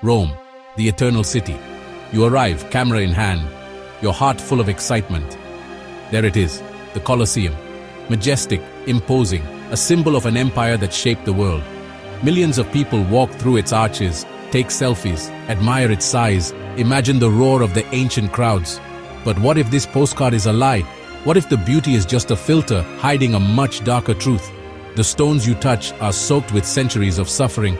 Rome, the eternal city. You arrive, camera in hand, your heart full of excitement. There it is, the Colosseum. Majestic, imposing, a symbol of an empire that shaped the world. Millions of people walk through its arches, take selfies, admire its size, imagine the roar of the ancient crowds. But what if this postcard is a lie? What if the beauty is just a filter hiding a much darker truth? The stones you touch are soaked with centuries of suffering.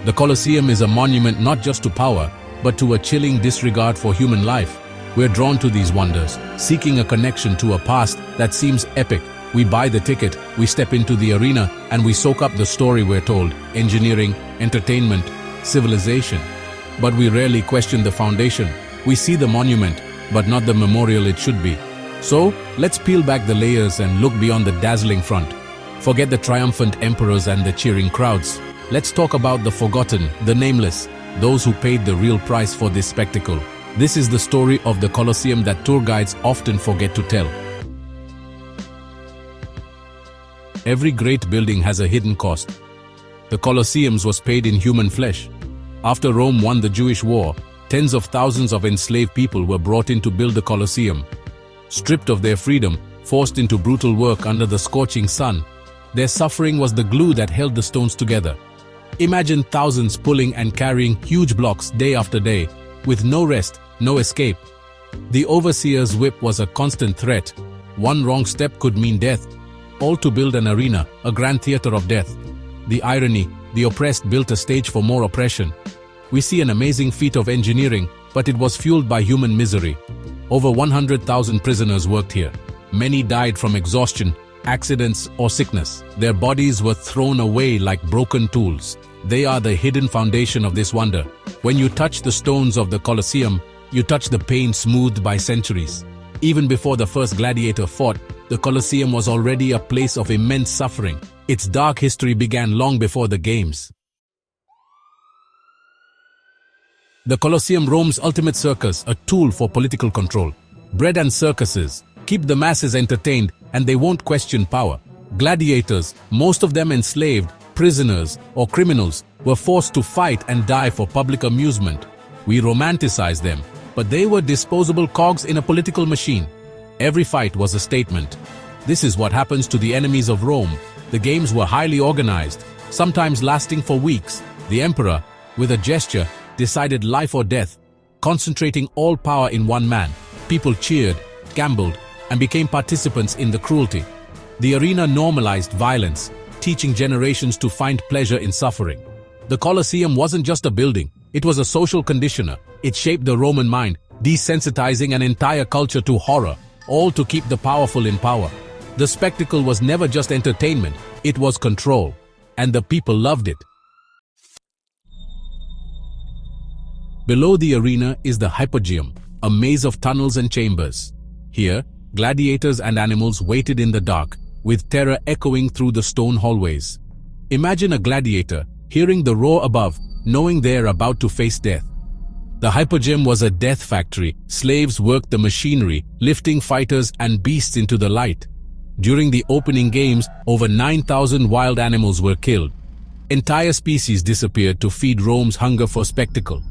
The Colosseum is a monument not just to power, but to a chilling disregard for human life. We're drawn to these wonders, seeking a connection to a past that seems epic. We buy the ticket, we step into the arena, and we soak up the story we're told: engineering, entertainment, civilization. But we rarely question the foundation. We see the monument, but not the memorial it should be. So, let's peel back the layers and look beyond the dazzling front. Forget the triumphant emperors and the cheering crowds. Let's talk about the forgotten, the nameless, those who paid the real price for this spectacle. This is the story of the Colosseum that tour guides often forget to tell. Every great building has a hidden cost. The Colosseum was paid in human flesh. After Rome won the Jewish War, tens of thousands of enslaved people were brought in to build the Colosseum. Stripped of their freedom, forced into brutal work under the scorching sun, their suffering was the glue that held the stones together. Imagine thousands pulling and carrying huge blocks day after day, with no rest, no escape. The overseer's whip was a constant threat. One wrong step could mean death. All to build an arena, a grand theater of death. The irony, the oppressed built a stage for more oppression. We see an amazing feat of engineering, but it was fueled by human misery. Over 100,000 prisoners worked here. Many died from exhaustion, accidents, or sickness. Their bodies were thrown away like broken tools. They are the hidden foundation of this wonder. When you touch the stones of the Colosseum, you touch the pain smoothed by centuries. Even before the first gladiator fought, the Colosseum was already a place of immense suffering. Its dark history began long before the games. The Colosseum, Rome's ultimate circus, a tool for political control. Bread and circuses keep the masses entertained, and they won't question power. Gladiators, most of them enslaved, prisoners, or criminals, were forced to fight and die for public amusement. We romanticize them, but they were disposable cogs in a political machine. Every fight was a statement. This is what happens to the enemies of Rome. The games were highly organized, sometimes lasting for weeks. The emperor, with a gesture, decided life or death, concentrating all power in one man. People cheered, gambled, and became participants in the cruelty. The arena normalized violence, teaching generations to find pleasure in suffering. The Colosseum wasn't just a building, it was a social conditioner. It shaped the Roman mind, desensitizing an entire culture to horror, all to keep the powerful in power. The spectacle was never just entertainment, it was control, and the people loved it. Below the arena is the Hypogeum, a maze of tunnels and chambers. Here, gladiators and animals waited in the dark, with terror echoing through the stone hallways. Imagine a gladiator, hearing the roar above, knowing they're about to face death. The Hypogeum was a death factory. Slaves worked the machinery, lifting fighters and beasts into the light. During the opening games, over 9,000 wild animals were killed. Entire species disappeared to feed Rome's hunger for spectacle.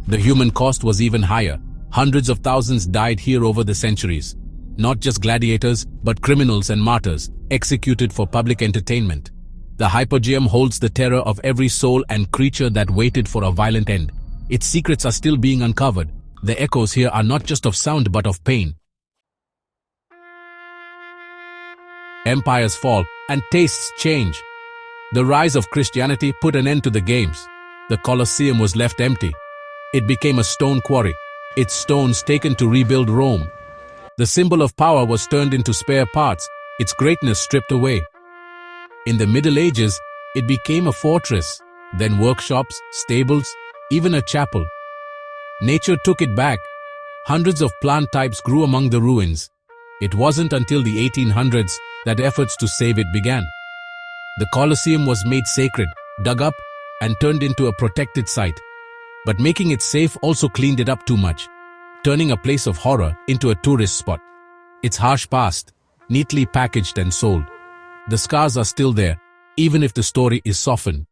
The human cost was even higher. Hundreds of thousands died here over the centuries. Not just gladiators, but criminals and martyrs, executed for public entertainment. The Hypogeum holds the terror of every soul and creature that waited for a violent end. Its secrets are still being uncovered. The echoes here are not just of sound but of pain. Empires fall and tastes change. The rise of Christianity put an end to the games. The Colosseum was left empty. It became a stone quarry, its stones taken to rebuild Rome. The symbol of power was turned into spare parts, its greatness stripped away. In the Middle Ages, it became a fortress, then workshops, stables, even a chapel. Nature took it back. Hundreds of plant types grew among the ruins. It wasn't until the 1800s that efforts to save it began. The Colosseum was made sacred, dug up, and turned into a protected site. But making it safe also cleaned it up too much, turning a place of horror into a tourist spot. Its harsh past, neatly packaged and sold. The scars are still there, even if the story is softened.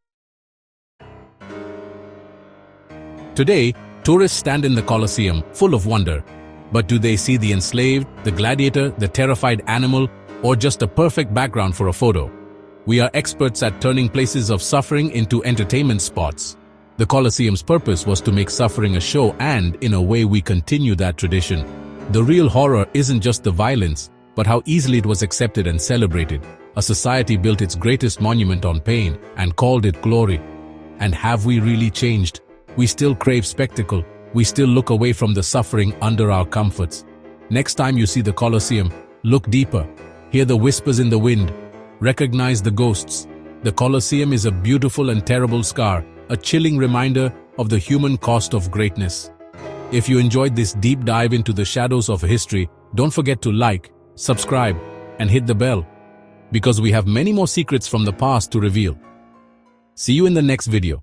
Today, tourists stand in the Colosseum, full of wonder. But do they see the enslaved, the gladiator, the terrified animal, or just a perfect background for a photo? We are experts at turning places of suffering into entertainment spots. The Colosseum's purpose was to make suffering a show, and, in a way, we continue that tradition. The real horror isn't just the violence, but how easily it was accepted and celebrated. A society built its greatest monument on pain and called it glory. And have we really changed? We still crave spectacle. We still look away from the suffering under our comforts. Next time you see the Colosseum, look deeper. Hear the whispers in the wind. Recognize the ghosts. The Colosseum is a beautiful and terrible scar, a chilling reminder of the human cost of greatness. If you enjoyed this deep dive into the shadows of history, don't forget to like, subscribe, and hit the bell, because we have many more secrets from the past to reveal. See you in the next video.